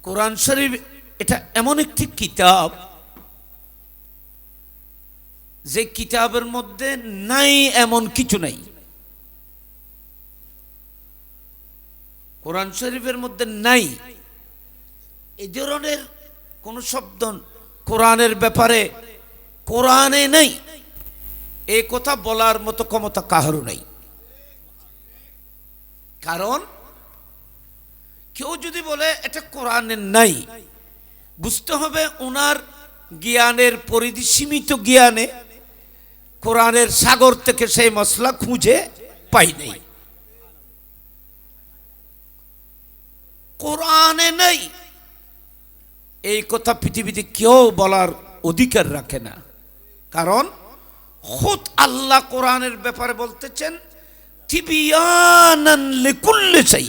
কোরআন শরীফ এটা এমন একটি কিতাব যে কিতাবের মধ্যে নাই এমন কিছু নাই। কোরআন শরীফের মধ্যে নাই এই ধরনের কোন শব্দ কোরআনের ব্যাপারে কোরআনে নেই, এই কথা বলার মতো ক্ষমতা কারও নেই। কারণ কেউ যদি বলে এটা কোরআনে নাই, বুঝতে হবে ওনার জ্ঞানের পরিধি সীমিত, জ্ঞানে কোরআনের সাগর থেকে সেই মশলা খুঁজে পাই নাই। কোরআনে নেই এই কথা পৃথিবীতে কেউ বলার অধিকার রাখে না। কারণ খুদ আল্লাহ কোরআনের ব্যাপারে বলতেছেন তিবিয়ানান লিকুল্লি শাই,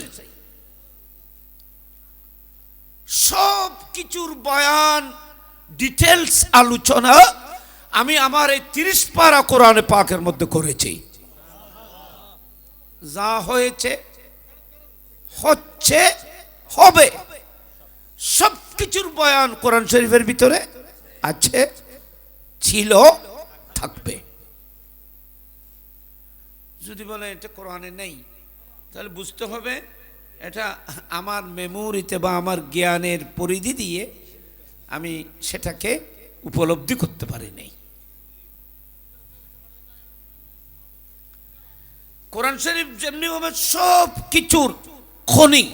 সব কিছুর বয়ান ডিটেলস আলোচনা আমি আমার এই 30 পারা কোরআনে পাকের মধ্যে করেছি। যা হয়েছে, হচ্ছে, হবে, সব কিছুর বয়ান কোরআন শরীফের ভিতরে আছে, ছিল, থাকবে। যদি বলে এটা কোরআনে নেই, তাহলে বুঝতে হবে এটা আমার মেমোরিতে বা আমার জ্ঞানের পরিধি দিয়ে আমি সেটাকে উপলব্ধি করতে পারি নাই। কোরআন শরীফ যেমনি ভাবে সব কিছুর খনি,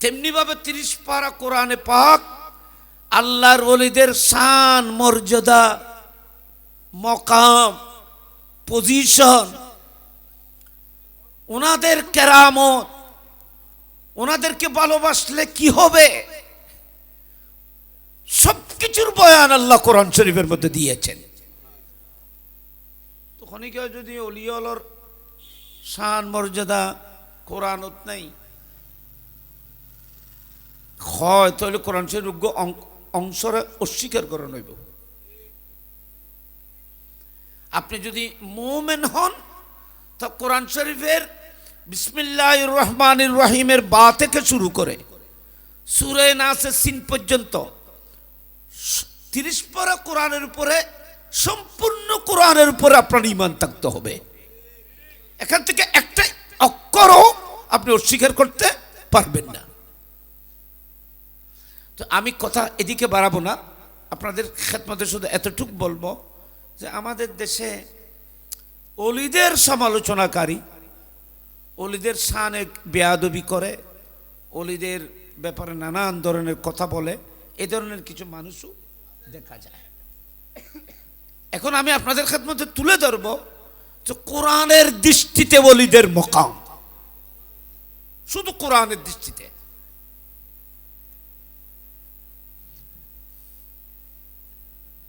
তেমনি ভাবে 30 পারা কোরআনে পাক আল্লাহর ওলিদের শান, মর্যাদা, মকাম, পজিশন, ওনাদের কেরামত, ওনাদেরকে ভালোবাসলে কি হবে, সবকিছুর বয়ান আল্লাহ কোরআন শরীফের মধ্যে দিয়েছেন। তো খনিকে যদি অলিয়লর শান মর্যাদা কোরআনত নাই হয়, তাহলে কোরআন শরীফ অংশরে অস্বীকার করা নইব। আপনি যদি মুমিন হন তো কোরআন শরীফের বিসমিল্লাহির রহমানির রহিমের বা থেকে শুরু করে সূরা নাসের সিন পর্যন্ত 30 পারা কোরআনের উপরে, সম্পূর্ণ কোরআনের উপরে আপনার ঈমান থাকতে হবে। এখান থেকে একটা অক্ষরও আপনি অস্বীকার করতে পারবেন না। তো আমি কথা এদিকে বাড়াবো না, আপনাদের খেদমতে শুধু এতটুকু বলবো যে আমাদের দেশে অলিদের সমালোচনাকারী, অলিদের শানে বেয়াদবি করে, অলিদের ব্যাপারে নানান ধরনের কথা বলে, এই ধরনের কিছু মানুষও দেখা যায়। এখন আমি আপনাদের খেদমতে তুলে ধরবো যে কোরআনের দৃষ্টিতে অলিদের মকাম, শুধু কোরআনের দৃষ্টিতে।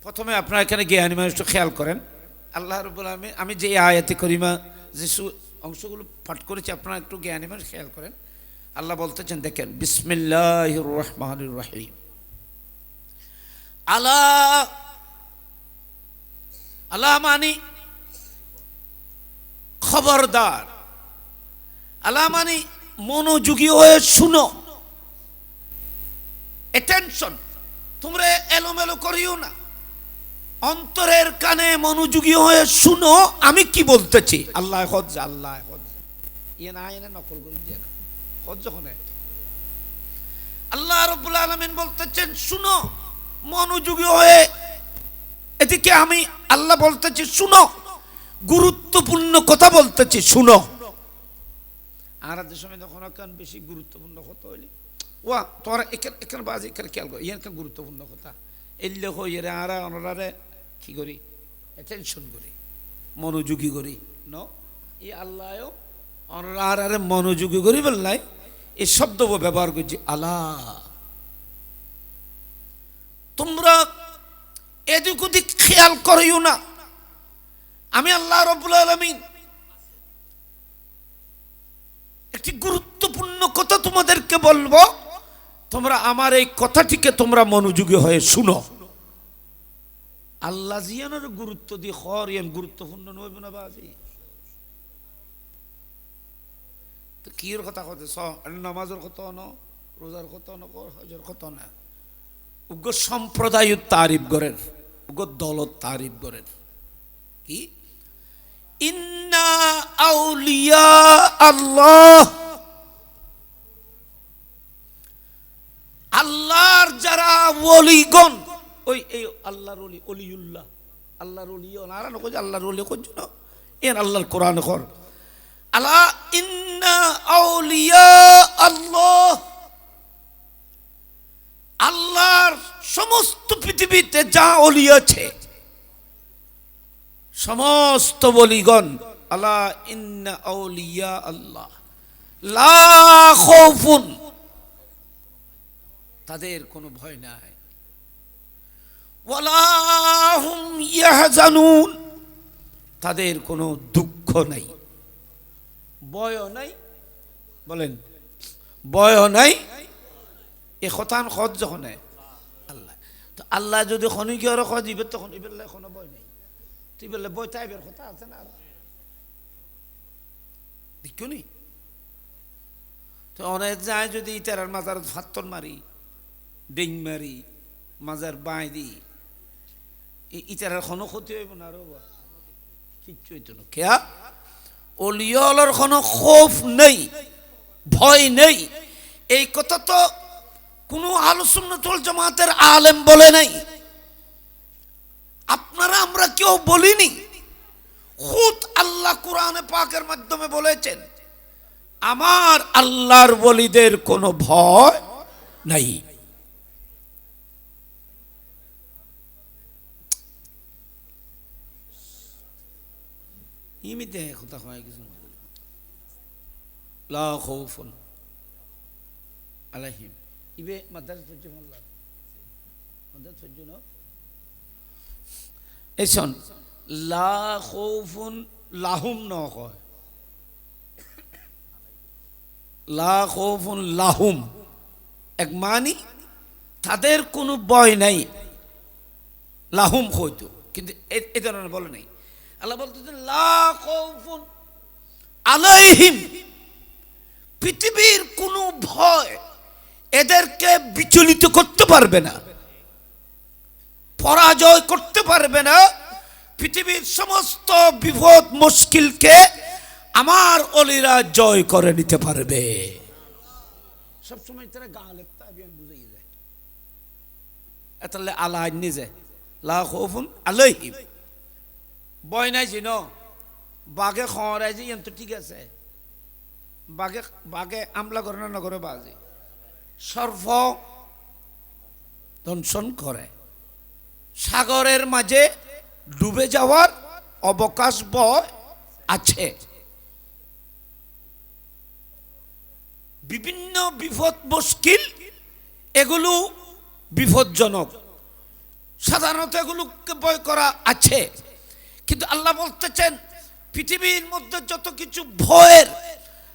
প্রথমে আপনারা এখানে জ্ঞানী মানুষ খেয়াল করেন, আল্লাহ রাব্বুল আলামিন আমি যে আয়াতে করিমা যে অংশগুলো পাঠ করেছি, আপনারা একটু জ্ঞানী মানুষ খেয়াল করেন। আল্লাহ বলতেছেন, দেখেন, বিসমিল্লাহির রহমানির রহিম, আলা, আলা মানি খবরদার, আলা মানি মনোযোগী হয়ে শুনো, অ্যাটেনশন, তোমরা এলোমেলো করিও না, অন্তরের কানে মনোযোগী হয়ে শুনো আমি কি বলতেছি। আল্লাহ হজ, আল্লাহ হজ, ইয়ে না এনে নকল করি যে না হজ যখন আল্লাহ রাব্বুল আলামিন বলতেছেন শুনো, মনোযোগী হয়ে। এদিকে আমি আল্লাহ বলতেছি শুনো, গুরুত্বপূর্ণ কথা বলতেছি শুনো। আর সময় যখন বেশি গুরুত্বপূর্ণ কথা হইলি ওয়া তোরা এখানে বাজে, এখানে খেয়াল করি, এখানে গুরুত্বপূর্ণ কথা এলে হয়ে আর ওনারে কি করি, অ্যাটেনশন করি, মনোযোগী করি। ন এই আল্লাহ ওনারে মনোযোগী করি বললাই এই শব্দ ব্যবহার করছি। আলা, তোমরা এদিক ওদিক খেয়াল করিও না, আমি আল্লাহ রাব্বুল আলামিন একটি গুরুত্বপূর্ণ কথা তোমাদেরকে বলবো, তোমরা আমার এই কথাটিকে তোমরা মনোযোগী হয়ে শুনো। আল্লাহ জিয়ানের গুরুত্ব দিয়ে হরিয়ান গুরুত্বপূর্ণ নইব না বাজি। তো কির কথা কত নামাজের কথা ন রোজার কথা না কর, হজের কথা না, উগ্র সম্প্রদায় তারিফ করেন, উগ্র দল তারিফ করেন কি ইন্না আউলিয়া আল্লাহ, আল্লাহর যারা ওলিগণ, ওই এই আল্লাহর ওলি, অলিউল্লাহ, আল্লাহর ওলি আর না কই আল্লাহর ওলি কই না এর আল্লাহর কোরআন কর আলা ইন্না আউলিয়া আল্লাহ, আল্লাহর সমস্ত পৃথিবীতে যা ওলি আছে সমস্ত ওলিগণ, আলা ইন্না আউলিয়া আল্লাহ লা খাউফুন, তাদের কোনো ভয় নাই, ওয়ালা হুম ইয়াহজানুন, তাদের কোনো দুঃখ নাই, ভয়ও নাই, বলেন ভয়ও নাই, এ কথান খত যখন আল্লাহ, তো আল্লাহ যদি খনি কি আর খ দিবে তখন এবার কোনো ভয় নাই, তুই বললে বই তাইবের কথা আছে না, আর দেখো নি তো অনেক যায় যদি ইতারার মাজার ফাত্তর মারি, ডিং মারি, মাজার বাঁই দি, ইতারার কোনো ক্ষতি হইব না, আরো কিচ্ছু হইতো না, কেয়া অলিয়লর কোনো খৌফ নেই, ভয় নেই, এই কথা তো কোনো আহলে সুন্নাত ওয়াল জামাতের আলেম বলে নাই, আপনারা আমরা কেউ বলিনি, খুদ আল্লাহ কোরআনে পাকের মাধ্যমে বলেছেন আমার আল্লাহর ওলিদের কোনো ভয় নাই। ইমিতে কথা হয় কিছু লা খাউফুন আলাইহিম, ইবে মাদার ফজুন আল্লাহ মাদার ফজুন এসন লা খাউফুন লাহুম ন কয়, লা খাউফুন লাহুম এক মানি তাদের কোনো ভয় নাই, লাহুম হইতো কিন্তু এই ধরনের বলে নাই, আল্লাহ বলতেছেন লা খাউফুন আলাইহিম, পৃথিবীর কোনো ভয় এদেরকে বিচলিত করতে পারবে না, পরাজয় করতে পারবে না, পৃথিবীর সমস্ত বিপদ মুশকিলকে আমার ওলিরা জয় করে নিতে পারবে। সবসময় তারা গালেব তাবিয়ান বুঝাই যায়, এতালে আল্লাহ নিজে লা খাউফুন আলাইহিম, ভয় নাই জিন, বাঘে খরাই যে তো ঠিক আছে, বাঘে বাঘে আমলা করে না নগরে বাজে, সর্ব দংশন করে, সাগরের মাঝে ডুবে যাওয়ার অবকাশ ভয় আছে, বিভিন্ন বিপদ মুশকিল এগুলো বিপজ্জনক, সাধারণত এগুলোকে ভয় করা আছে, কিন্তু আল্লাহ বলতেছেন পৃথিবীর মধ্যে যত কিছু ভয়ের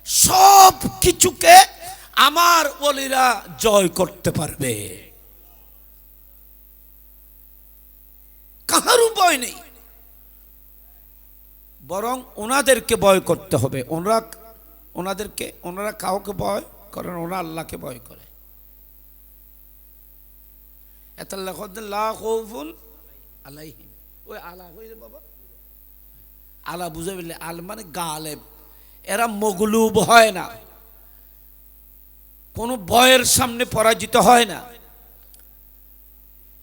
সব কিছুকে আমার ওলিরা জয় করতে পারবে, কাহারও ভয় নেই, বরং ওনাদেরকে ভয় করতে হবে, ওনারা কাউকে ভয় করেন, ওরা আল্লাহকে ভয় করে, এত লা খাউফুন আলাইহিম, ওই আলা হইলে বাবা আলা বুঝে বললে আল মানে গালেব, এরা মগলুব হয় না, কোন ভয়ের সামনে পরাজিত হয় না,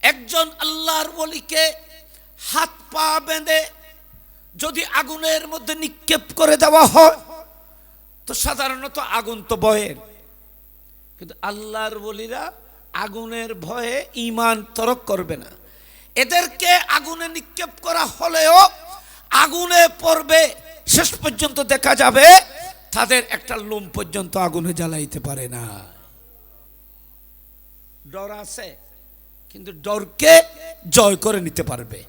একজন আল্লাহর ওলিকে হাত পা বেঁধে যদি আগুনের মধ্যে নিক্ষেপ করে দেওয়া হয় তো সাধারণত আগুন তো ভয়ের, কিন্তু আল্লাহর ওলিরা আগুনের ভয়ে ঈমান তরক করবে না, এদেরকে আগুনে নিক্ষেপ করা হলেও আগুনে পড়বে, শেষ পর্যন্ত দেখা যাবে তাদের একটা লোম পর্যন্ত আগুনে জ্বালাইতে পারে না, ডর আছে কিন্তু ডরকে জয় করে নিতে পারবে,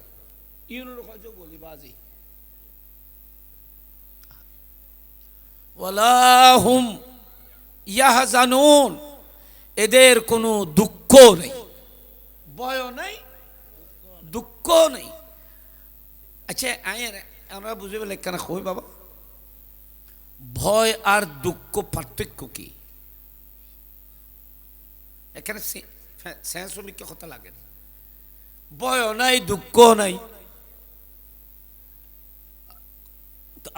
ওয়ালা হুম ইয়াহজানুন, এদের কোনো দুঃখ নেই, ভয় নেই, দুঃখ নেই। আচ্ছা আমরা বুঝে বলে কেন কই বাবা, ভয় আর দুঃখ পার্থক্য কি? এখানে শ্রমিককে কথা লাগে না, ভয় নাই দুঃখ নাই।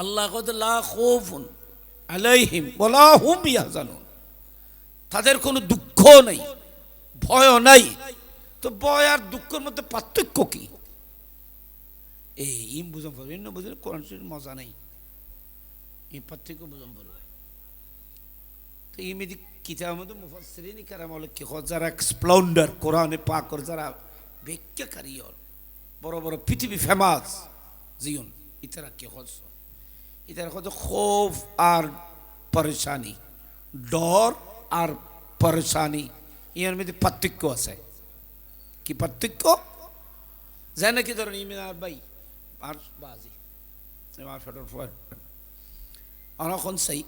আল্লাহ লা খাউফুন আলাইহিম ওয়ালা হুম ইয়াহজানুন, তাদের কোনো দুঃখ নাই, ভয় নাই। তো ভয় আর দুঃখের মধ্যে পার্থক্য কি? এই ইম বুঝাম পারো, ইন্ন বুঝলে কোরআন শরীফ মজা নেই, এই পার্থক্য বুঝাম পারো। তো ইমেদি কিতাবের মধ্যে মুফাসসিরিন কিরাম হলো কি যারা এক্সপ্লাউন্ডার, কোরআনে পাকের যারা ব্যাখ্যাকারী, বড় বড় পৃথিবী ফেমাস জিয়ন, ইতারা কি হস, ইতারা কত খৌফ আর পরেশানি, ডর আর পরেশানি, এর মধ্যে পার্থক্য আছে। কি পার্থক্য? জানে নাকি ধরেন ইমিনার ভাই আর বাজি আমার ফটোর পর অনখন চাই,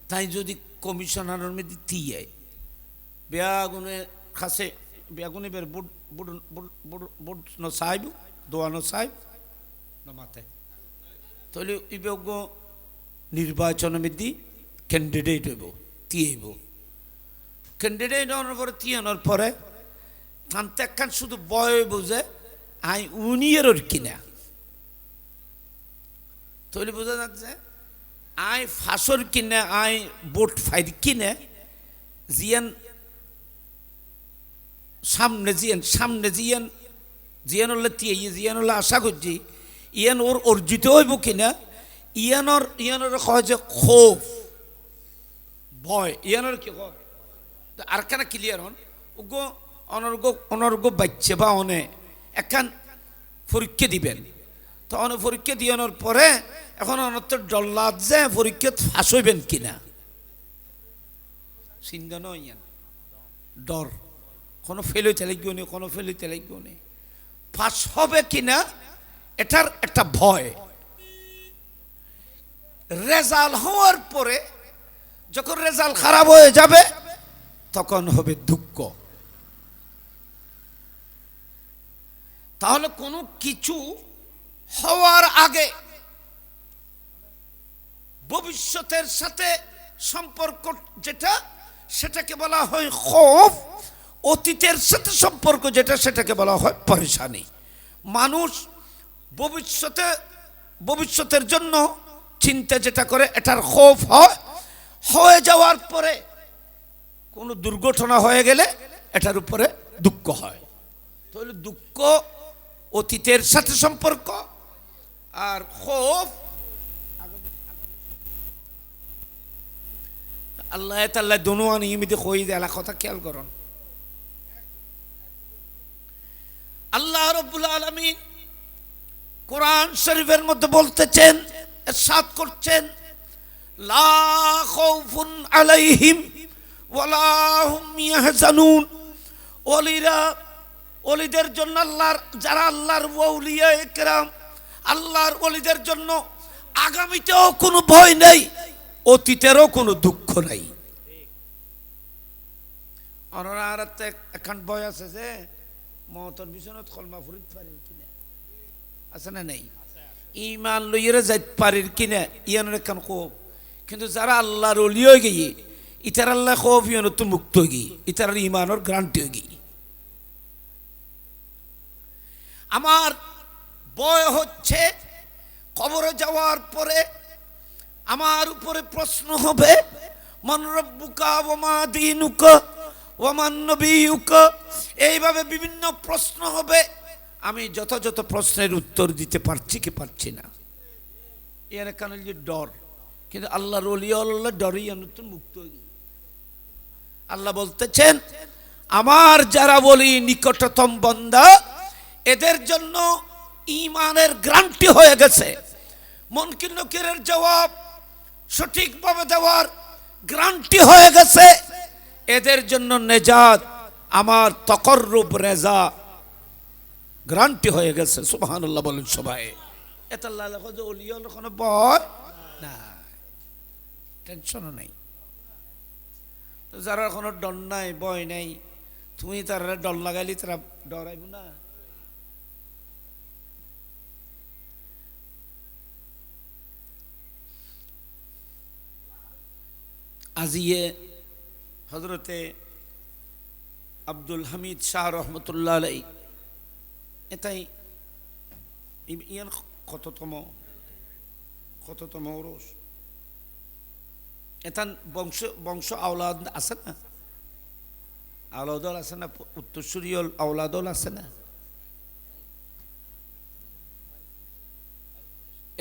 তাই যদি কমিশনারের মধ্যে দিয়ে বেয়াগুনে খাসে বেয়াগুনে বের বুট বুট বুট বুট ন সাহেব দোয়ানো সাহেব না মাথায়, তাহলে ইবেগ নির্বাচনের মধ্যে ক্যান্ডিডেট হইব, তিয়েইব। ক্যান্ডিডেট হওয়ার পরে তিয়ানোর পরে থানতে একখান শুধু বয় বুঝে আই উনিয়ের কিনা, তাহলে বোঝা যাচ্ছে আই ফাঁসর কিনে আই বোট ফাইর কিনে জিয়ান সামনে জিয়ান হলে টিয়ে জিয়ান হলে আশা করছি ইয়ান ওর অর্জিত হইব কিনা, ইয়ানোর কয় যে খোফ ভয়, ইয়ানোর কি কয় আর কেন ক্লিয়ার হন ওগো অনর্গ বাচ্চে বা অনে একখান পরীক্ষা দিবেন, তো অনে পরীক্ষা দিয়ানোর পরে এখন অনর্থ ডল্লাদ যে পরীক্ষা ফাঁস হইবেন কিনা, চিন্তা নয় ডর, কোনো ফেল হইতে লাগবে নি, কোনো ফেল হইতে লাগবে নি, ফাঁস হবে কিনা এটার একটা ভয়। রেজাল্ট হওয়ার পরে যখন রেজাল্ট খারাপ হয়ে যাবে তখন হবে দুঃখ। তাহলে কোনো কিছু হওয়ার আগে ভবিষ্যতের সাথে সম্পর্ক যেটা সেটাকে বলা হয় খৌফ, অতীতের সাথে সম্পর্ক যেটা সেটাকে বলা হয় পরেশানি। মানুষ ভবিষ্যতের জন্য চিন্তা যেটা করে এটার খৌফ হয়, হয়ে যাওয়ার পরে কোনো দুর্ঘটনা হয়ে গেলে এটার উপরে দুঃখ হয়। তাহলে দুঃখ অতীতের সাথে সম্পর্ক আর খৌফ আল্লাহ তাআলা দুনুয়ান ইমিতে কই দেলা কথা খেয়াল করুন। আল্লাহ রাব্বুল আলামিন কোরআন শরীফের মধ্যে বলতেছেন, ইরশাদ করছেন, লা খাউফুন আলাইহিম ওয়ালা হুম ইয়াহজানুন। ওলিদের জন্য আল্লাহর যারা আল্লাহর ওলিয়া ইকরাম, আল্লাহর ওলিদের জন্য আগামীতেও কোনো ভয় নেই, অতীতেরও কোনো দুঃখ নাই। আর এখন ভয় আছে যে মওতর বিছানাত কলমা ফুরিত পারে কিনা, আছে না নাই? ইমান লইরে যাইত পারে কিনা, ইয়ানের এখন খুব। কিন্তু যারা আল্লাহর ওলি হয়ে গিয়ে ইতার আল্লাহ খৌফ ইয়ানো তো মুক্ত হয়ে গিয়ে ইতার ইমানের গ্রান্টি হয়ে গিয়ে। আমার ভয় হচ্ছে কবরে যাওয়ার পরে আমার উপরে প্রশ্ন হবে, মান রব্বুকা ওয়া মা দীনুকা ওয়া মান নবিয়ুকা, এইভাবে বিভিন্ন প্রশ্ন হবে। আমি যথাযথ প্রশ্নের উত্তর দিতে পারছি কি পারছি না, এর কারণে যে ডর। কিন্তু আল্লাহর ওলি আল্লাহ ডরই নতুন মুক্ত হয়ে গিয়ে আল্লাহ বলতেছেন, আমার যারা বলি নিকটতম বান্দা এদের জন্য ঈমানের গ্যারান্টি হয়ে গেছে। মুনকির নকিরের জবাব সঠিকভাবে দেওয়ার গ্যারান্টি হয়ে গেছে। এদের জন্য নেজাত আমার তাকাররুব রেজা গ্যারান্টি হয়ে গেছে। সুবহানাল্লাহ বলেন সবাই। এত আল্লাহ লেখো যে ওলিয়ার কোনো ভয় না, টেনশনও নাই। তো যারা কোনো ডর নাই ভয় নাই, তুমি তারা ডর লাগাইলি তারা ডরাইব না। আজিয়ে হজরতে আব্দুল হামিদ শাহ রহমতুল্লাহ আলাই এটাই ইয়ার কততম ওরস এটা বংশ আওলাদ আছে না, আওলাদল আছে না, উত্তরসূরীয় আওলাদল আছে না,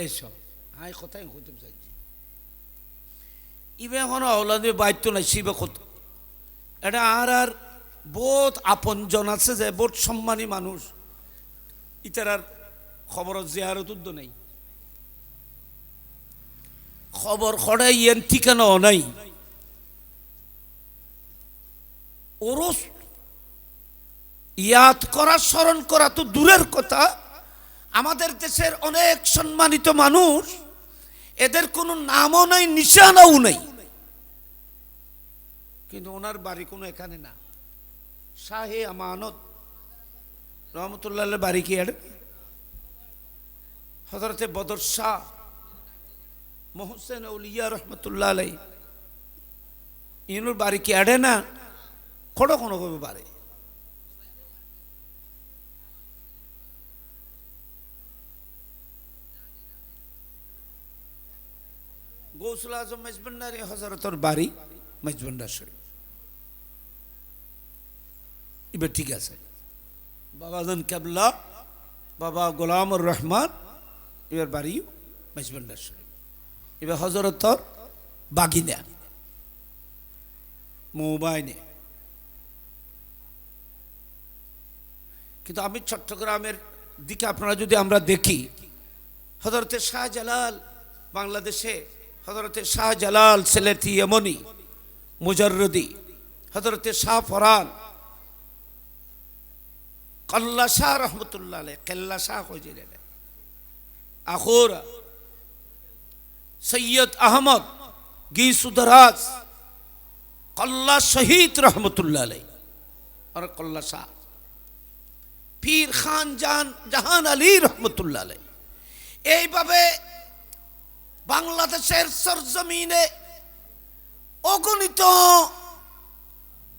এইসব হাই কথাই হইতে চাইছি। ইবে এখন আওলাদে বাইত্য নাই শিবে কত এটা আর বহুত আপনজন আছে যে বহুত সম্মানী মানুষ ইতার আর খবর জিয়ারত উদ্দ নাই, খবর খড়ে ইয়েন ঠিকানাও নাই। ওরস ইয়াদ করা স্মরণ করা তো দূরের কথা, আমাদের দেশের অনেক সম্মানিত মানুষ এদের কোনো নামও নাই, নিশানাও নাই, কিন্তু ওনার বাড়ি কোনো এখানে না। শাহে আমানত রহমতুল্লাহ বাড়ি কি আর হযরতে বদর শাহ মোহসেন আউলিয়া রহমতুল্লাহ আলাই ইনুর বাড়ি কি আড়ে না, খড়ো কোনো কবে বাড়ে। গৌসুল আজম মেজবান্ডারি হযরতর বাড়ি মেজবান্ডার শরীফ, এবার ঠিক আছে। বাবা জান কেবলা বাবা গোলামুর রহমান এবার বাড়ি মেজবান্ডার শরীফ, এবার হযরতর বাগিনা মোবাইনে। কিন্তু আমি চট্টগ্রামের দিকে আপনারা যদি আমরা দেখি, হযরতে শাহজালাল বাংলাদেশে, হযরতে শাহজালাল সিলেটি ইয়েমনি মুজাররদি, হযরতে শাহ ফরান কল্লা শাহ রহমতুল্লাহ আলাইহি কেল্লা শাহ কইছিলেন, আখুরা সৈয়দ আহমদ গিসুদরাজ কল্লা শহীদ রহমতুল্লাহ আলাইহি আর কল্লা শাহ পীর খান জাহান আলী রহমতুল্লাহ আলাইহি। এইভাবে বাংলাদেশের সরজমিনে অগণিত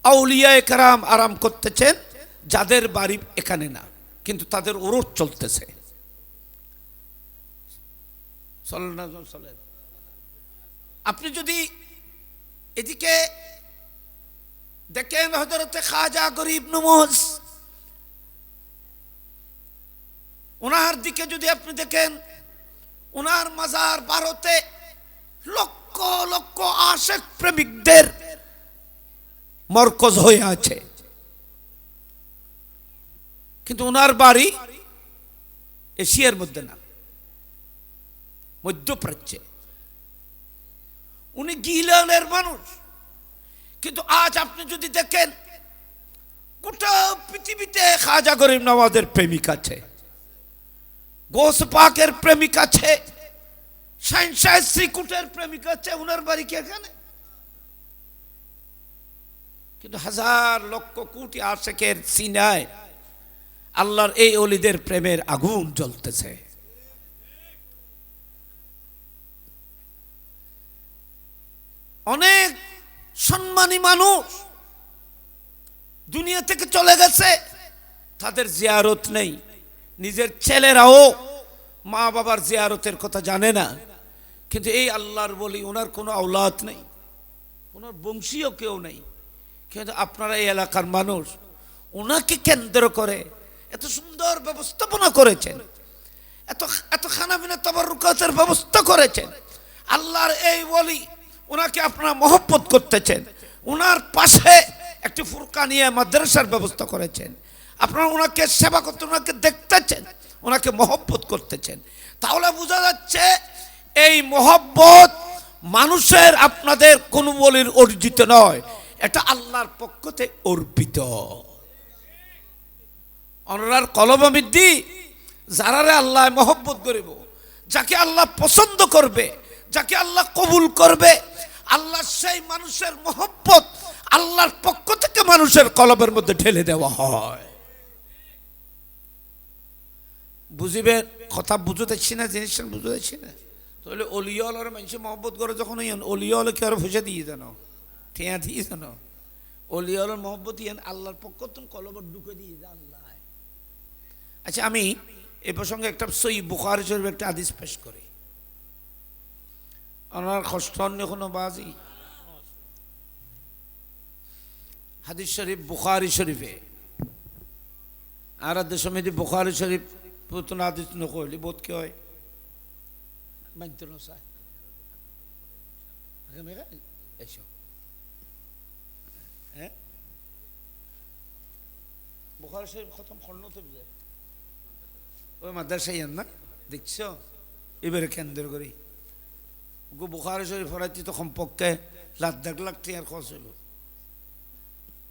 আউলিয়ায়ে কেরাম আরাম করতেছেন, যাদের বাড়ি এখানে না, কিন্তু তাদের ওরস চলতেছে। আপনি যদি এদিকে দেখেন হযরতে খাজা গরিব নওয়াজ, ওনার দিকে যদি আপনি দেখেন, ওনার মাজার ভারতে লক্ষ লক্ষ আশিক প্রেমিকদের মরকজ হয়ে আছে, কিন্তু ওনার বাড়ি এশিয়ার মধ্যে না, মধ্যপ্রাচ্যে। উনি গিলানের মানুষ, কিন্তু আজ আপনি যদি দেখেন গোটা পৃথিবীতে খাজা গরিব নওয়াজের প্রেমিক আছে, গোস পাকের প্রেমিক আছে, শাহজাহান শ্রীকুটের প্রেমিক আছে, ওনার বাড়ি কি এখানে? কিন্তু হাজার লক্ষ কোটি আশিকের সিনায় আল্লাহর এই ওলিদের প্রেমের আগুন জ্বলতেছে। অনেক সম্মানী মানুষ দুনিয়া থেকে চলে গেছে, তাদের জিয়ারত নেই, নিজের ছেলেরাও মা বাবার জিয়ারতের কথা জানে না। কিন্তু এই আল্লাহর বলি, ওনার কোনো আওলাদ নেই, ওনার বংশীয় কেউ নেই, কিন্তু আপনারা এই এলাকার মানুষ ওনাকে কেন্দ্র করে এত সুন্দর ব্যবস্থাপনা করেছেন, এত এত খানাপিনা তাবাররুকাতের ব্যবস্থা করেছেন। আল্লাহর এই বলি ওনাকে আপনারা মহব্বত করতেছেন, ওনার পাশে একটি ফুরকানিয়া মাদ্রাসার ব্যবস্থা করেছেন, আপনারা ওনাকে সেবা করতে, ওনাকে দেখতেছেন, ওনাকে মহব্বত করতেছেন। তাহলে বোঝা যাচ্ছে এই মহব্বত মানুষের, আপনাদের কোন বলির অর্জিত নয়, এটা আল্লাহর পক্ষ থেকে অর্পিত। অনরার কলবমিদ্দি যারারে আল্লাহ মহব্বত করিব, যাকে আল্লাহ পছন্দ করবে, যাকে আল্লাহ কবুল করবে, আল্লাহ সেই মানুষের মহব্বত আল্লাহর পক্ষ থেকে মানুষের কলবের মধ্যে ঢেলে দেওয়া হয়। বুঝিবে কথা বুঝতেছি না, জিনিসটা বুঝতেছি না। তাহলে অলিয়ালার মানুষের মহব্বত করে যখন অলিয়াল কি আর ভুষে দিয়ে জানো, ঠিয়া দিয়ে জানো, অলিয়ার মহব্বত ইয়ান আল্লাহর পক্ষ তুমি কলবর ঢুকে দিয়ে যা আল্লাহ। আচ্ছা, আমি এ প্রসঙ্গে একটা সহিহ বুখারী শরীফের একটা হাদিস পেশ করি। ওনার কষ্ট অন্য কোনো বাজি হাদিস শরীফ বুখারী শরীফে আর সমিতি বুখারী শরীফ পুতুন হাদিস নকলি বোধ কি হয় মানতে না চায় এসো। হ্যাঁ, বুখারী শরীফ খতম খন্ড তো বুঝে ওই মাদ্রাসায় না দেখছ এবারে কেন্দ্র করি বুখারী শরীফ ফরাইতে তো কমপক্ষে লাখ লাখ টিয়ার খরচ হইব।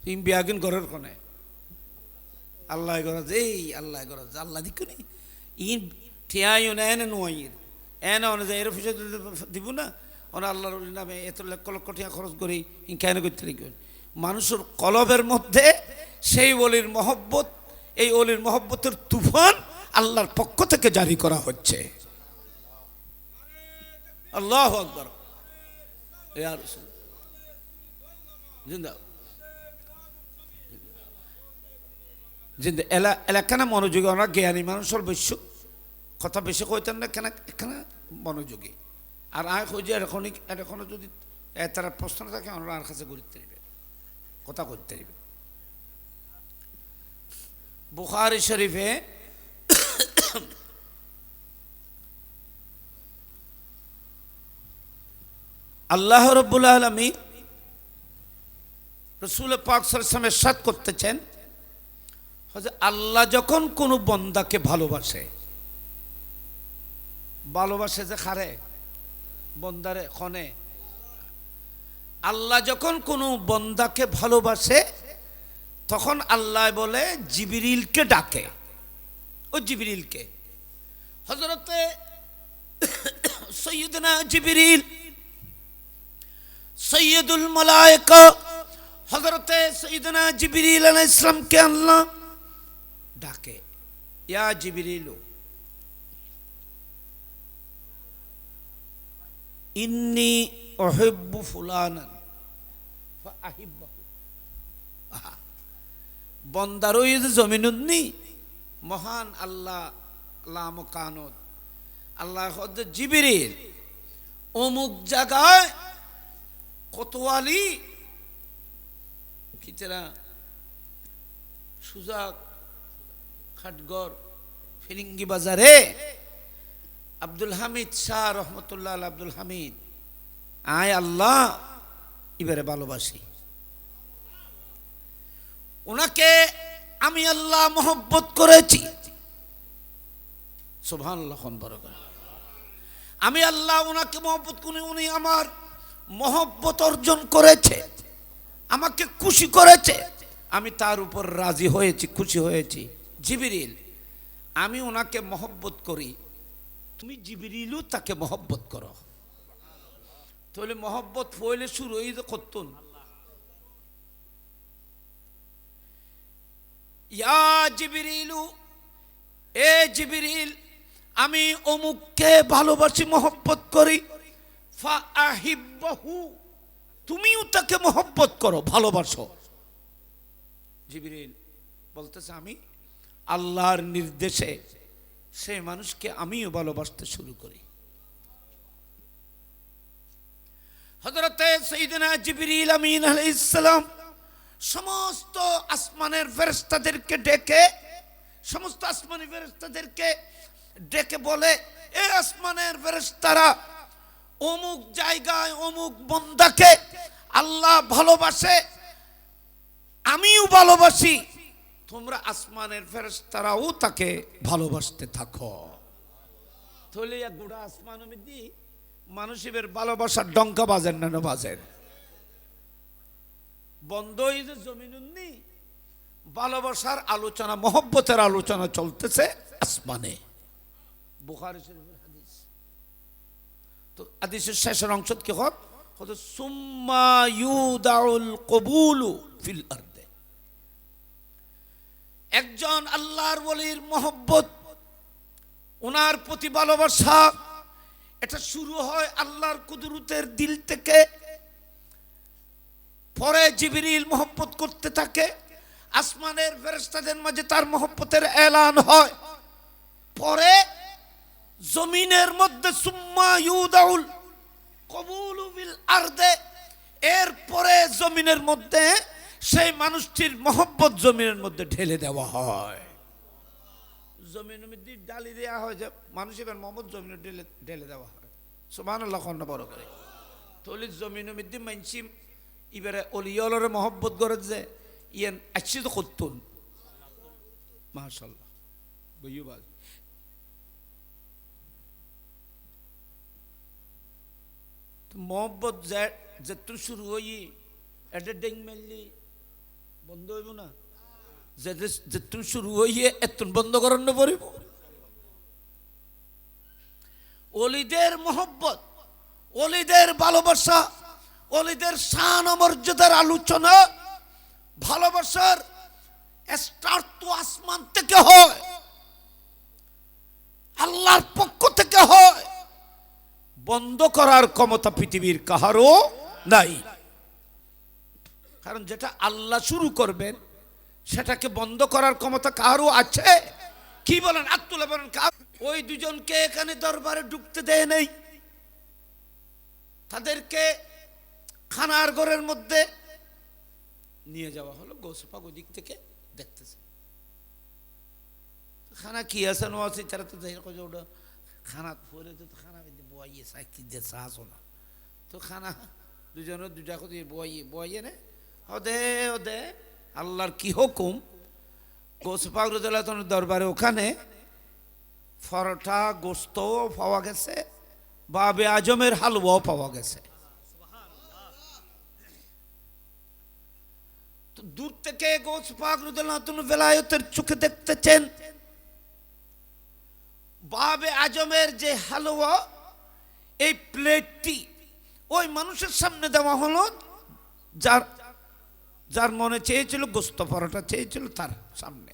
তুমি বিয়াগিন ঘরের কোনে আল্লাহ গরজ এই আল্লাহ গরজ আল্লাহ দিক নি ইন ঠিয়াই না এনে নোয়াইর এনে অনুযায়ী এর ফুসে দিব না ওরা আল্লাহর নামে এত লক্ষ লক্ষ টাকা খরচ করি ইন কেন করতে লিখবেন। মানুষের কলবের মধ্যে সেই অলির মহব্বত, এই অলির মহব্বতের তুফান আল্লাহর পক্ষ থেকে জারি করা হচ্ছে। আল্লাহু আকবার। ইয়া রাসূল জিন্দা জিন্দা এলাকানা মনোযোগী, ওরা জ্ঞানী মানুষের বেশি কথা বেশি কইতেন না কেন এখানে মনোযোগী। আর আয় খুঁজে এখনো যদি তারা প্রশ্ন থাকে আমরা আর কাছে ঘুরতে দিবে কথা করতে দিবে। বুখারী শরীফে আল্লাহ রাব্বুল আলামিন রাসূল পাক সাল্লাল্লাহু আলাইহি ওয়াসাল্লাম ইরশাদ করতেছেন, আল্লাহ যখন কোনো বান্দাকে ভালোবাসে, ভালোবাসে যে খারে বন্দারে খনে, আল্লাহ যখন কোনো বন্দাকে ভালোবাসে তখন আল্লাহ বলে জিবরিলকে ডাকে। ও জিবরিলকে, হযরতে সাইয়্যিদনা জিবরিল সৈয়দুল মালায়েকা হযরতে সাইয়্যিদনা জিবরিল আলাইহিস সালামকে আল্লাহ ডাকে, ইয়া জিবরিলু ইন্নী উহিব্বু ফুলানান ফাআহিব্বাহু। বন্দার ওই জমিনুন্নি মহান আল্লাহ লামকানত আল্লাহ হযরত জিবরিল অমুক জায়গায় কোতোয়ালি কিতরা সুজাক খাটগর ফিরিঙ্গি বাজারে আব্দুল হামিদ শাহ রহমতুল্লাহ আব্দুল হামিদ আয় আল্লাহ এবারে ভালোবাসি, ওনাকে আমি আল্লাহ মহব্বত করেছি। সুবহানাল্লাহ, আমি আল্লাহ ওনাকে মহব্বত করি, উনি আমার মহব্বত অর্জন করেছে, আমাকে খুশি করেছে, আমি তার উপর রাজি হয়েছি, খুশি হয়েছি। জিবরিল আমি ওনাকে মহব্বত করি, তুমি জিবরিলও তাকে মহব্বত করো। তাহলে মহব্বত পয়লে শুরু হয়ে করতুন, ইয়া জিবরিলু, এ জিবরিল আমি অমুককে ভালোবাসি, মহব্বত করি, ফাআহিব্বাহু তুমিও তাকে মহব্বত করো, ভালোবাসো। জিবরিল বলতেছে আমি আল্লাহর নির্দেশে সেই মানুষকে আমিও ভালোবাসতে শুরু করি। হযরতে সাইয়্যিদনা জিবরিল আমিন আলাইহিস সালাম সমস্ত আসমানের ফেরেশতাদেরকে ডেকে, সমস্ত আসমানি ফেরেশতাদেরকে ডেকে বলে, এ আসমানের ফেরেশতারা, অমুক জায়গায় অমুক বান্দাকে আল্লাহ ভালোবাসে, আমিও ভালোবাসি, তোমরা আসমানের ফেরেশতারাও তাকে ভালোবাসতে থাকো। তাহলে গোটা আসমান মধ্যে মানুষের ভালোবাসার ডঙ্কা বাজেন না বাজেন বন্ধ হয়ে যে জমিনুন্নি ভালোবাসার আলোচনা, মহব্বতের আলোচনা চলতেছে আসমানে। বুখারী শরীফের হাদিস। তো হাদিসের শেষের অংশ কি হয়, সুম্মা ইউদাউল কবুলু ফিল আরদে। একজন আল্লাহর ওলির মহব্বত, ওনার প্রতি ভালোবাসা, এটা শুরু হয় আল্লাহর কুদরতের দিল থেকে, পরে জিবরিল মহব্বত করতে থাকে, আসমানের ফেরেশতাদের মাঝে তার মহব্বতের এলান হয়। পরে জমিনের মধ্যে সুম্মা ইউদাউল কবুলু বিল আরদে, এরপরে জমিনের মধ্যে সেই মানুষটির মহব্বত জমিনের মধ্যে ঢেলে দেওয়া হয়। জমিনের মধ্যে ডালি দেওয়া হয় যে মানুষের মহব্বত জমিনে ঢেলে ঢেলে দেওয়া হয়। সুবহানাল্লাহ কন্যা বড় করে তলি জমিনের মধ্যে মানসি এবারে অলিয়লের মহব্বত করে যে ইয়েন আচ্ছিত করতুন মাশাআল্লাহ বইবাজ মহব্বত যেতুন শুরু হই এটা ডেং মেললি বন্ধ হইব না, যেতুন শুরু হইয়ে এতুন বন্ধ করার না পড়িব। অলিদের মহব্বত, অলিদের ভালোবাসা, অলিদের শান ও মর্যাদার আলোচনা, ভালোবাসার স্টার্ট তো আসমান থেকে হয়, আল্লাহর পক্ষ থেকে হয়। বন্ধ করার ক্ষমতা পৃথিবীর কাহারও নাই। কারণ যেটা আল্লাহ শুরু করবেন সেটাকে বন্ধ করার ক্ষমতা কারও আছে? কি বলেন? আত্মুল্লাহ বলেন। ওই দুজনকে এখানে দরবারে ঢুকতে দেয় নাই, তাদেরকে খানার ঘরের মধ্যে নিয়ে যাওয়া হলো। গোসপাক ওই দিক থেকে দেখতেছে খানা কি আছে নো আছে, তারা তো ওটা খানা পরে তো খানা বইয়ে সাইকি দিয়ে সাহসো না তো খানা দুজনের দুটা করে বইয়ে বইয়ে নে ওদে ওদে আল্লাহর কি হুকুম। গোসপাক দরবারে ওখানে পরোটা গোস্ত পাওয়া গেছে, বাবে আজমের হালুয়াও পাওয়া গেছে। তো দূর থেকে গোসপাক বেলায়েতের চোখে দেখতেছেন বাবে আজমের যে হালুয়া, এই প্লেটটি ওই মানুষের সামনে দেওয়া হলো যার যার মনে চেয়েছিল গোস্ত পরোটা চেয়েছিল তার সামনে,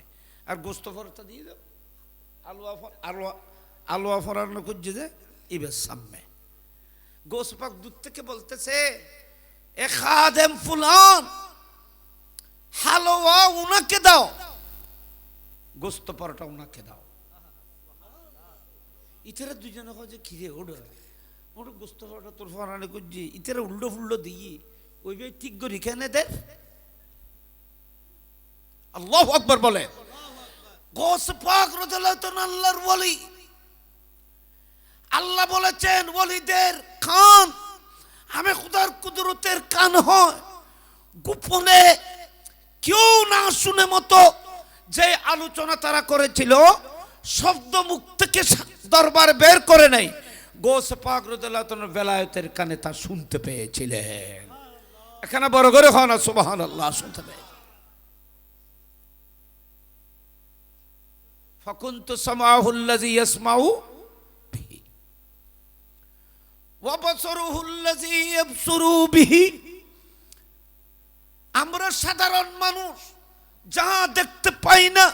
আর গোস্ত পরোটা দিয়ে দাও আলুয়া ফরানো খুঁজছে যে ইবের সামনে। গোসপাক দূর থেকে বলতেছে এ খাদেম ফুলান, হালুয়া উনাকে দাও, গোস্ত পরোটা উনাকে দাও। ইতারা দুজনে যে খিরে ওড়ে ওটা গোস্ত পরোটা তোর ফরানো খুঁজছি, ইতারা উল্টো ফুল্লো দিয়ে ওই ভাই ঠিক করি কেনে দেয়। আল্লাহু আকবার বলে। গৌস পাক রাদিয়াল্লাহু আল্লাহর ওলি, আল্লাহ বলেছেন ওলিদের কান আমি খোদার কুদরতের কান হয়, গোপনে কেউ না শুনে মতো যে আলোচনা তারা করেছিল শব্দ মুখ থেকে দরবার বের করে নাই, গৌস পাক রাদিয়াল্লাহু তাআলা বেলায়েতের কানে তা শুনতে পেয়েছিলেন। এখানে বড় করে হয় না সুবহানাল্লাহ, শুনতে পেয়ে ফাকুনতু সামাহুল্লাযী ইয়াসমাউ বিহি ওয়া বাসারুহুল্লাযী ইয়াবসুরু বিহি। আমরা সাধারণ মানুষ যা দেখতে পাই না,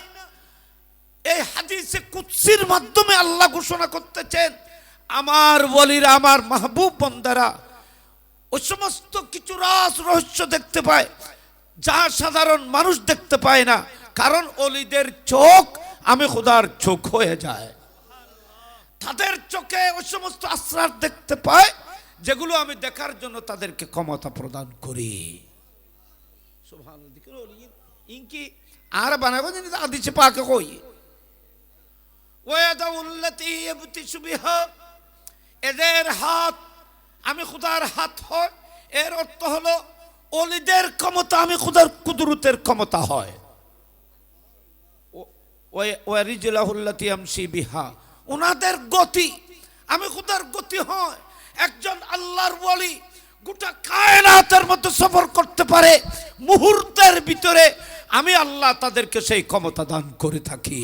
এই হাদিসে কুদসির মাধ্যমে আল্লাহ ঘোষণা করতেছেন আমার ওলিরা, আমার মাহবুব বান্দারা ওই সমস্ত কিছু রাজ রহস্য দেখতে পায় যা সাধারণ মানুষ দেখতে পায় না। কারণ ওলিদের চোখ আমি খোদার চোখ হয়ে যায়, তাদের চোখে ওই সমস্ত আসরার দেখতে পায় যেগুলো আমি দেখার জন্য তাদেরকে ক্ষমতা প্রদান করি। সুবহানাল্লাহ। ইনকি আর বানাবো জানি হাদিসে পাকে কই ওয়াদাউল্লাতী ইয়াবতিশু বিহা, এদের হাত আমি খোদার হাত হয়। এর অর্থ হলো ওলিদের ক্ষমতা আমি খোদার কুদরতের ক্ষমতা হয়। ওয়ারিজলাহুল্লাতী ইয়ামশি বিহা, ওনাদের গতি আমি খোদার গতি হয়। একজন আল্লাহর ওলি গোটা কায়নাতের মধ্যে সফর করতে পারে মুহূর্তের ভিতরে, আমি আল্লাহ তাদেরকে সেই ক্ষমতা দান করে থাকি।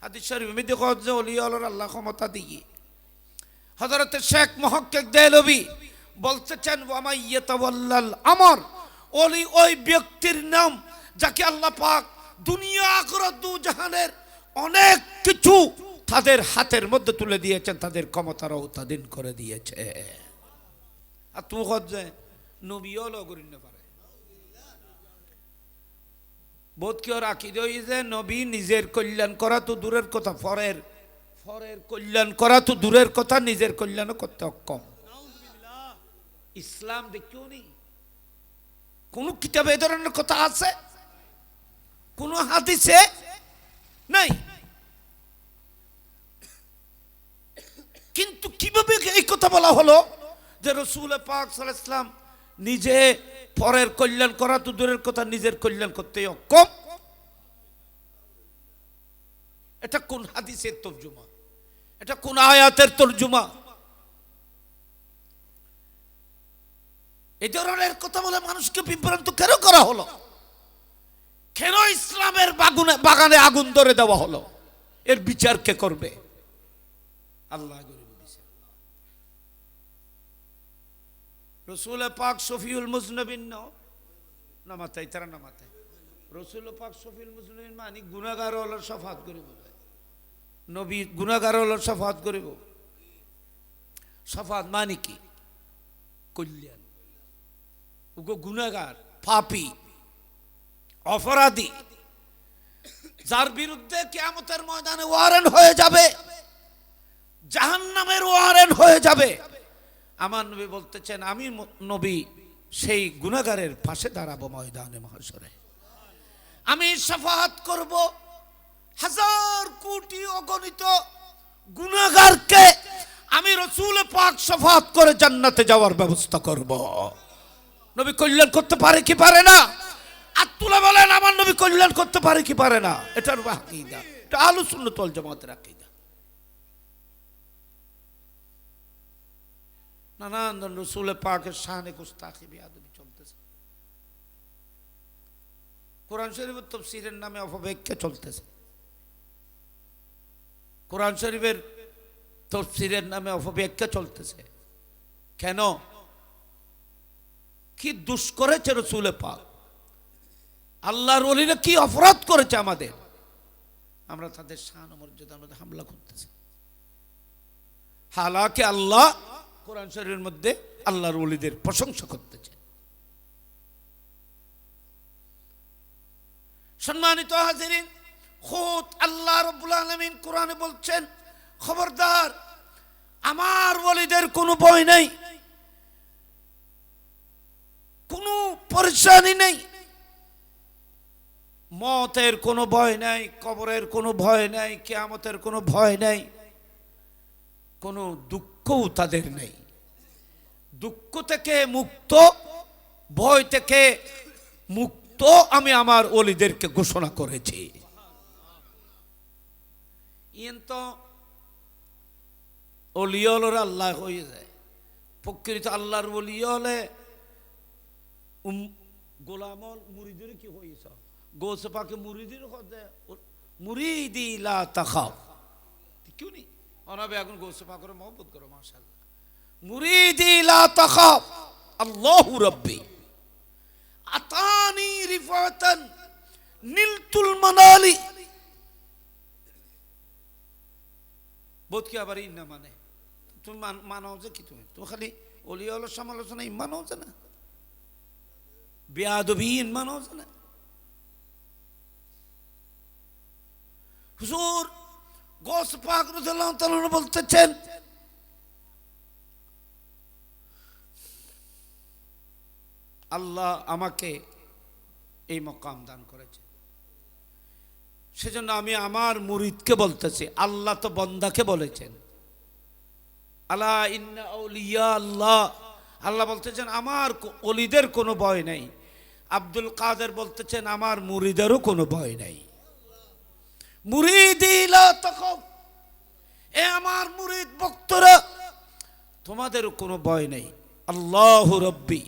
হাদিস শরীফে দেখো যে ওলি আল্লাহর আল্লাহ ক্ষমতা দিয়ে। হযরত শেখ মুহাক্কিক দেহলভী বলতেছেন ওয়া মাইয়াতাওয়াল্লাল আমর, ওলি ওই ব্যক্তির নাম যাকে আল্লাহ পাক দুনিয়া আখিরাত দু জাহানের অনেক কিছু তাদের হাতের মধ্যে তুলে দিয়েছেন, তাদের ক্ষমতার আওতাধীন করে দিয়েছে। আর তুমি কত যায় নবীও লগরিন না পারে বোধ কি ওর আকিদে যে নবী নিজের কল্যাণ করা তো দূরের কথা ফরের কল্যাণ করা তো দূরের কথা নিজের কল্যাণও করতে অক্ষম ইসলাম দেখিও নি কোন কিতাবে এ ধরনের কথা আছে কোন হাদিসে নাই কিন্তু কিভাবে এই কথা বলা হলো যে রাসূল পাক সাল্লাল্লাহু আলাইহি ওয়াসাল্লাম নিজে পরের কল্যাণ করা তো দূরের কথা নিজের কল্যাণ করতে অক্ষম এটা কোন হাদিসের তরজমা এটা কোন আয়াতের তরজমা এই ধরনের কথা বলে মানুষকে বিভ্রান্ত কেন করা হলো কেন ইসলামের বাগানে আগুন ধরে দেওয়া হলো এর বিচার কে করবে আল্লাহ রসুল পাক শফিউল মুজনবিন না মাথায় তারা না মাথায় রসুল পাক শফিউল মুজনবিন মানে গুনাহগার হলো শাফাত করিব নবী গুনাহগার হলো শাফাত করিব শাফাত মানে কি কল্যাণ ওগো গুনাহগার পাপী অপরাধী যার বিরুদ্ধে কিয়ামতের ময়দানে ওয়ারেন্ট হয়ে যাবে জাহান্নামের ওয়ারেন্ট হয়ে যাবে আমার নবী বলতেছেন আমি নবী সেই গুনাহগারের পাশে দাঁড়াবো ময়দানে মাহশরে আমি শাফাআত করব হাজার কোটি অগণিত গুনাহগারকে আমি রাসূল পাক শাফাআত করে জান্নাতে যাওয়ার ব্যবস্থা করব নবী কল্যাণ করতে পারে কি পারে না আত্মুল্লাহ বলেন আমার নবী কল্যাণ করতে পারে কি পারে না এটার আকীদা এটা আহলুস সুন্নাত ওয়াল জামাতের আকীদা নানান রাসূল পাকের শানে গুস্তাখি বেয়াদবি চলতেছে কোরআন শরীফের তাফসীরের নামে অপব্যাখ্যা চলতেছে কোরআন শরীফের তাফসীরের নামে অপব্যাখ্যা চলতেছে কেন কি দোষ করেছে রাসূল পাক আল্লাহর ওলিরা কি অপরাধ করেছে আমাদের আমরা তাদের শান ও মর্যাদার মধ্যে হামলা করতেছি হালাকে আল্লাহ কোরআন শরীফের মধ্যে আল্লাহর ওলিদের প্রশংসা করতেছে সম্মানিত হাজিরিন খুদ আল্লাহ রাব্বুল আলামিন কোরআনে বলছেন খবরদার আমার ওলিদের কোনো ভয় নাই কোনো পরেশানি নেই মতের কোনো ভয় নাই কবরের কোনো ভয় নাই কিয়ামতের কোনো ভয় নাই কোনো দুঃখও তাদের নেই দুঃখ থেকে মুক্ত ভয় থেকে মুক্ত আমি আমার ওলিদেরকে ঘোষণা করেছি ইন তো ওলিয়লরা আল্লাহ হয়ে যায় প্রকৃত আল্লাহর ওলি হলে গোলামল মুরিদের কি হয়েছে গোসে পাকে মুরিদির কথা মুরিদি লা তাখাফ কিউ নি অনাবে এখন গোসে পাকের মহব্বত করো মাশাআল্লাহ মুরিদি লা তাখাফ আল্লাহু রাব্বি আতানি রিফাতান নিলতুল মানালি বোধ কি আবার ইন্না মানে তুমি মানো যে কি তুমি খালি ওলি হলো সমালোচনা মানো যে না বেয়াদবিন মানো যে না হুজুর গৌস পাক রাদিয়াল্লাহু তাআলা বলতেছেন আল্লাহ আমাকে এই মকাম দান করেছে সেজন্য আমি আমার মুরিদকে বলতেছি আল্লাহ তো বান্দাকে বলেছেন আলা ইন্না আউলিয়া আল্লাহ আল্লাহ বলতেছেন আমার ওলিদের কোনো ভয় নাই আব্দুল কাদের বলতেছেন আমার মুরিদেরও কোনো ভয় নাই মুরিদি লা তাখাফ এ আমার মুরিদ ভক্তরা তোমাদেরও কোনো ভয় নেই আল্লাহু রাব্বি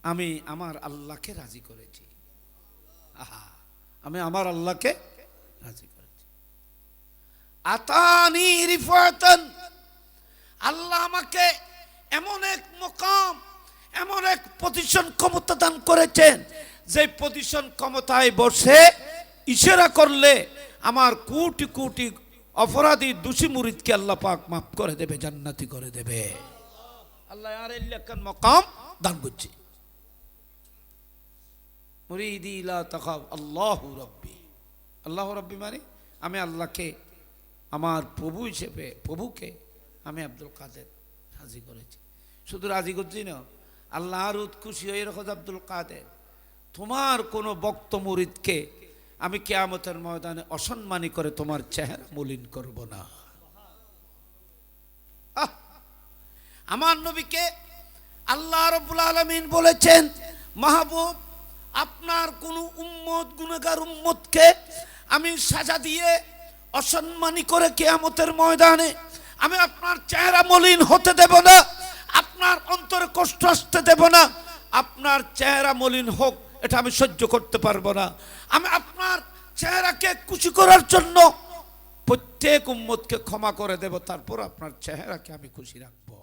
আমি আমার আল্লাহকে রাজি করেছি আহা আমি আমার আল্লাহকে রাজি করেছি আতানি রিফাতান আল্লাহ আমাকে এমন এক মুকাম এমন এক পজিশন ক্ষমতা দান করেছেন যে পজিশন ক্ষমতায় বসে ইশারা করলে আমার কোটি কোটি অপরাধী দোষী মুরিদকে আল্লাহ পাক মাফ করে দেবে জান্নাতি করে দেবে আল্লাহ আর এলাকান মকাম দান করছে। মুরিদি লা তাখাফ আল্লাহু রাব্বি, আল্লাহু রাব্বি মানে আমি আল্লাহকে আমার প্রভু হিসেবে, প্রভুকে আমি আব্দুল কাদের রাজি করেছি। শুধু রাজি করছি না, আল্লাহর খুশি হয়ে রেখো আব্দুল কাদের, তোমার কোনো বক্ত মুরিদকে আমি কিয়ামতের ময়দানে অসম্মানী করে তোমার চেহারা মলিন করব না। আমার নবীকে আল্লাহ রাব্বুল আলামিন বলেছেন, মাহবুব আপনার কোন উম্মত গুনাহগার উম্মতকে আমি সাজা দিয়ে অসম্মানী করে কিয়ামতের ময়দানে আমি আপনার চেহারা মলিন হতে দেব না, আপনার অন্তরে কষ্ট আসতে দেব না। আপনার চেহারা মলিন হোক এটা আমি সহ্য করতে পারবো না। আমি আপনার চেহারাকে খুশি করার জন্য প্রত্যেক উম্মতকে ক্ষমা করে দেব, তারপর আপনার চেহারাকে আমি খুশি রাখবো।